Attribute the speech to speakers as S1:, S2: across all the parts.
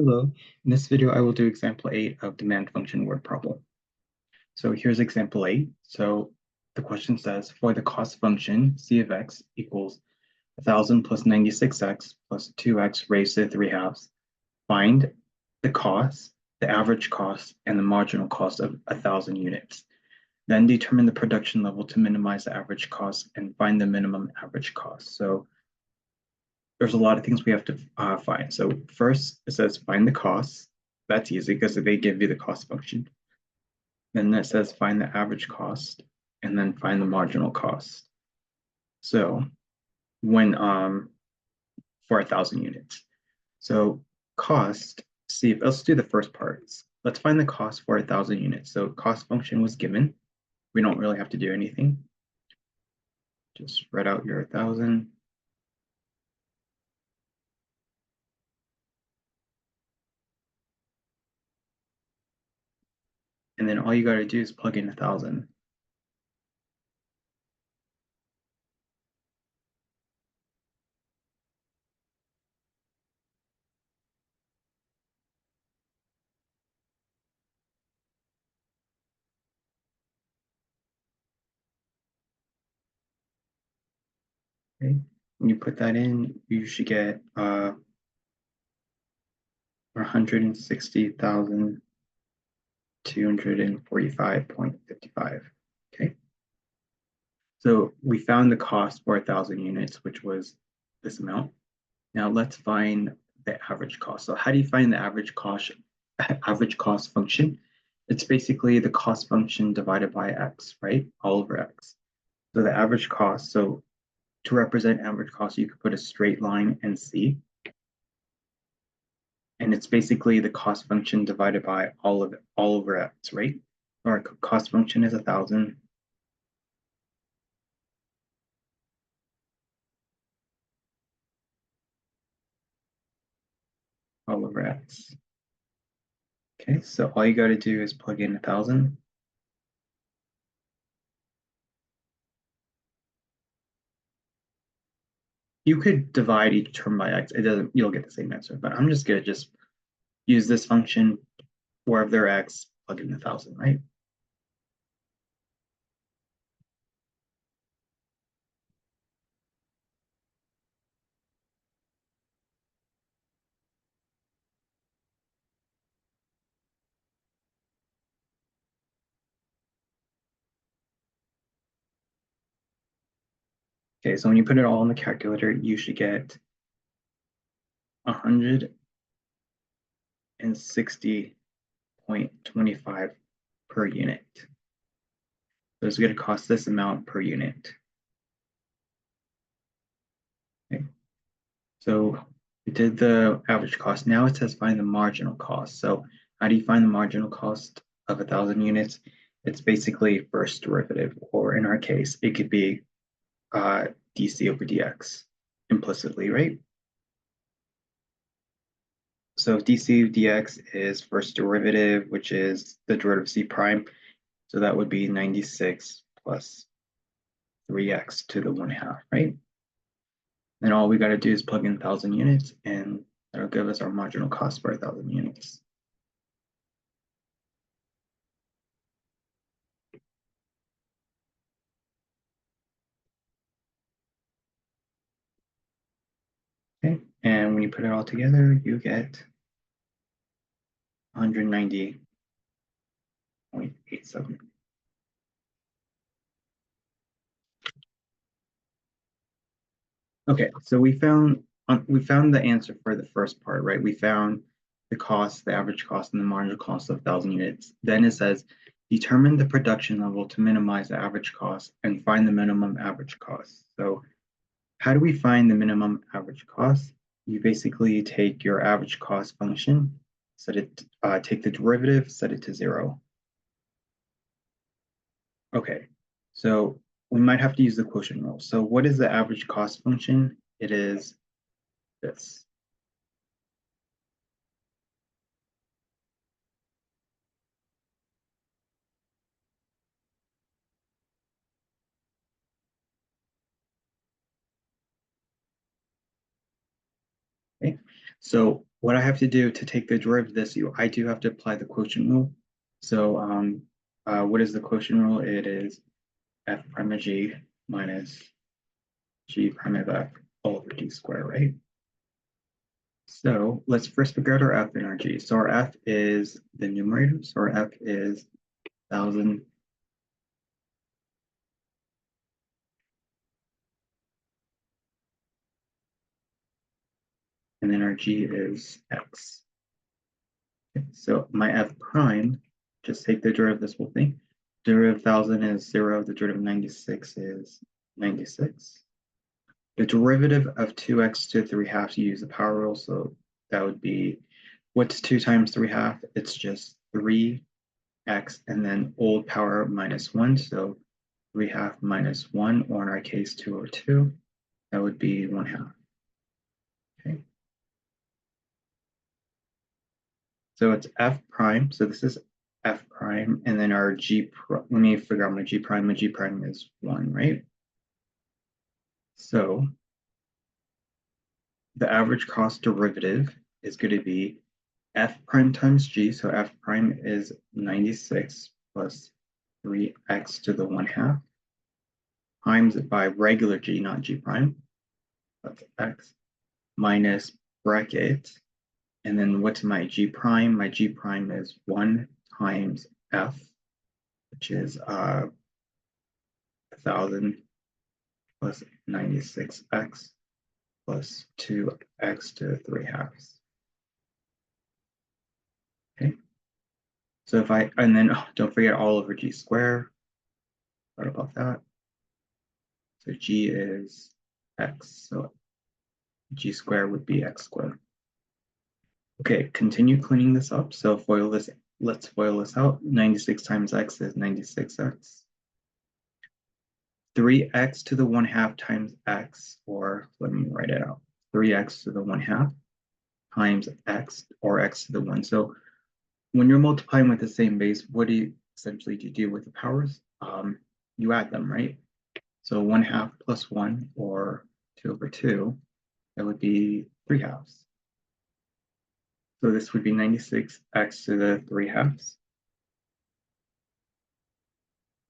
S1: Hello. In this video, I will do example 8 of demand function word problem. So here's example 8. So the question says, for the cost function, c of x equals 1,000 plus 96x plus 2x raised to 3 halves, find the cost, the average cost, and the marginal cost of 1,000 units. Then determine the production level to minimize the average cost and find the minimum average cost. So there's a lot of things we have to find. So first, it says find the cost. That's easy because they give you the cost function. Then it says find the average cost, and then find the marginal cost. So when for 1,000 units. So cost, see, let's do the first parts. Let's find the cost for 1,000 units. So cost function was given. We don't really have to do anything. Just write out your 1,000. And then all you got to do is plug in 1,000. Okay. When you put that in, you should get 160,245.55. Okay. So we found the cost for 1,000 units, which was this amount. Now let's find the average cost. So how do you find the average cost function? It's basically the cost function divided by x, right? All over x. So the average cost, so to represent average cost, you could put a straight line and c. And it's basically the cost function divided by all over x, right? Our cost function is 1,000. All over x. Okay, so all you got to do is plug in 1,000. You could divide each term by x. It doesn't, you'll get the same answer, but I'm just gonna just use this function wherever they're x, plug in 1,000, right? Okay, so when you put it all in the calculator, you should get 160.25 per unit. So it's going to cost this amount per unit. Okay. So we did the average cost. Now it says find the marginal cost. So how do you find the marginal cost of 1,000 units? It's basically first derivative, or in our case, it could be dc over dx implicitly, right? So dc dx is first derivative, which is the derivative of c prime. So that would be 96 plus 3x to the 1/2, right? And all we got to do is plug in 1,000 units, and that'll give us our marginal cost for 1,000 units. Okay, and when you put it all together, you get 190.87. Okay, so we found the answer for the first part, right? We found the cost, the average cost, and the marginal cost of 1,000 units. Then it says determine the production level to minimize the average cost and find the minimum average cost. So how do we find the minimum average cost? You basically take your average cost function, take the derivative, set it to 0. Okay, so we might have to use the quotient rule. So what is the average cost function? It is this. Okay, so what I have to do to take the derivative of this, I do have to apply the quotient rule. So what is the quotient rule? It is f prime of g minus g prime of f all over d squared, right? So let's first figure out our f and our g. So our f is the numerator. So our f is 1,000 and then our g is x. Okay, so my f prime, just take the derivative of this whole thing. Derivative of 1,000 is 0. The derivative of 96 is 96. The derivative of 2x to 3 halves, you use the power rule. So that would be, what's 2 times 3 half? It's just 3x and then old power minus 1. So 3 half minus 1, or in our case, 2 over 2. That would be 1 half. Okay. So it's f prime. So this is f prime. And then our g, let me figure out my g prime. My g prime is 1, right? So the average cost derivative is going to be f prime times g. So f prime is 96 plus 3x to the 1 half times by regular g, not g prime. That's x minus bracket. And then what's my g prime? My g prime is 1 times f, which is 1,000 plus 96x plus 2x to 3 halves. Okay. So if I, and then don't forget all over g squared. What about that? So g is x, so g squared would be x squared. Okay, continue cleaning this up. So FOIL this, let's FOIL this out. 96 times x is 96x. 3x to the 1 half times x, or let me write it out. 3x to the 1 half times x, or x to the 1. So when you're multiplying with the same base, what do you essentially do with the powers? You add them, right? So 1 half plus 1, or 2 over 2, that would be 3 halves. So this would be 96x to the 3 halves.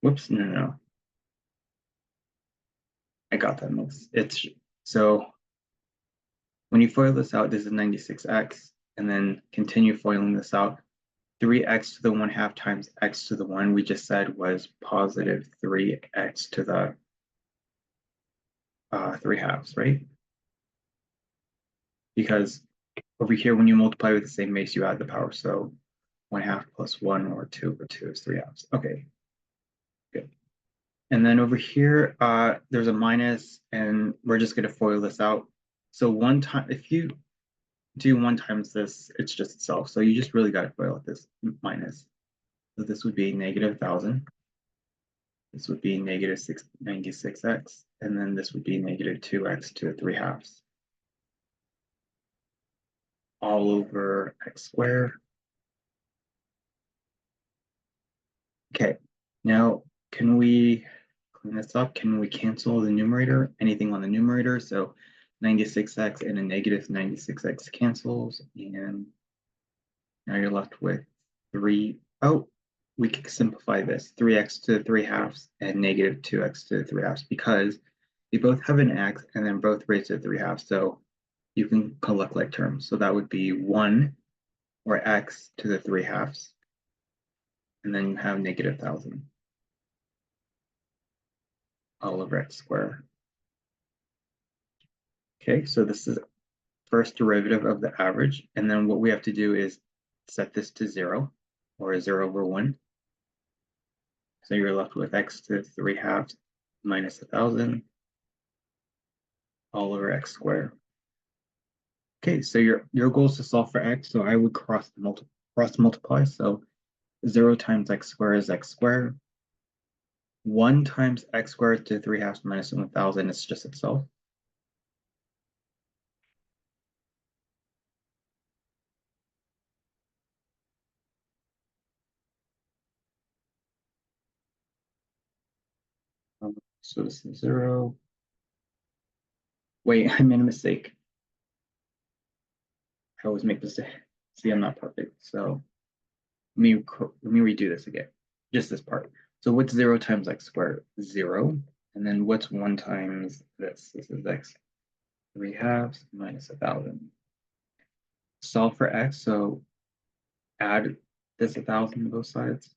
S1: Whoops, no. I got that mixed. It's so when you FOIL this out, this is 96x, and then continue FOILing this out. 3x to the 1 half times x to the 1, we just said was positive 3x to the 3 halves, right? Because over here, when you multiply with the same base, you add the power. So 1 half plus 1, or 2 over 2 is 3 halves. Okay, good. And then over here, there's a minus, and we're just going to FOIL this out. So one time, if you do 1 times this, it's just itself. So you just really got to FOIL out this minus. So this would be negative 1,000. This would be negative 96x, and then this would be negative 2x to 3 halves. All over x squared. Okay, now can we clean this up? Can we cancel the numerator? Anything on the numerator? So 96x and a negative 96x cancels, and now you're left with 3. Oh, we can simplify this. 3x to 3 halves and negative 2x to 3 halves, because they both have an x and then both raised to 3 halves. So you can collect like terms. So that would be 1, or x to the 3 halves. And then you have negative 1,000 all over x squared. Okay, so this is first derivative of the average. And then what we have to do is set this to 0, or 0 over 1. So you're left with x to 3 halves minus 1,000 all over x squared. Okay, so your goal is to solve for x. So I would cross multiply. So 0 times x squared is x squared. 1 times x squared to 3 halves minus 1,000 is just itself. So this is 0. Wait, I made a mistake. I always make this. See, I'm not perfect. So let me redo this again. Just this part. So what's 0 times x squared? 0. And then what's 1 times this? This is x 3/2 minus 1,000. Solve for x. So add this 1,000 to both sides.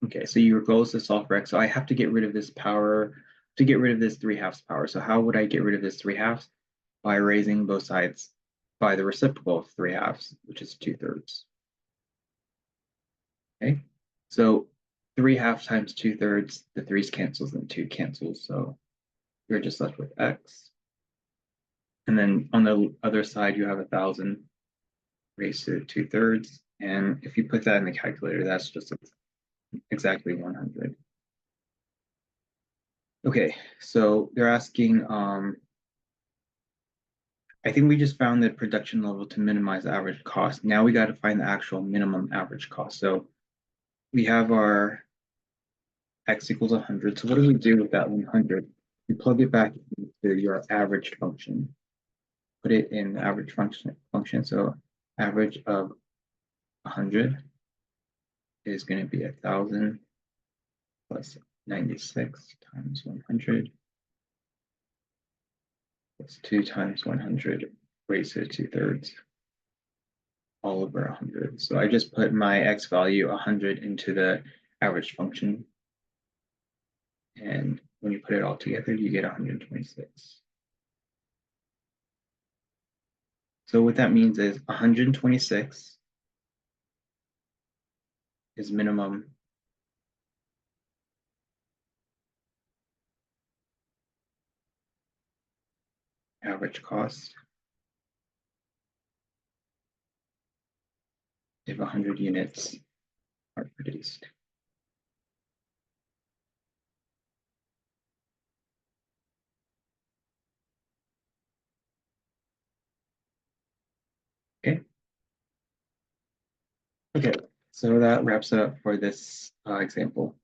S1: Okay, so your goal is to solve for x. So I have to get rid of this power, to get rid of this 3/2 power. So how would I get rid of this 3/2? By raising both sides by the reciprocal of 3/2, which is 2/3. Okay, so 3/2 times 2/3, the 3's cancels and 2 cancels. So you're just left with x. And then on the other side, you have 1,000 raised to 2/3. And if you put that in the calculator, that's just exactly 100. Okay, so they're asking, I think we just found the production level to minimize average cost. Now we got to find the actual minimum average cost. So we have our x equals 100. So what do we do with that 100? We plug it back into your average function. Put it in the average function. So average of 100 is going to be 1,000 plus 96 times 100 plus 2 times 100 raised to 2/3 all over 100. So I just put my x value 100 into the average function. And when you put it all together, you get 126. So what that means is 126 is minimum average cost if 100 units are produced. Okay. Okay, so that wraps it up for this example.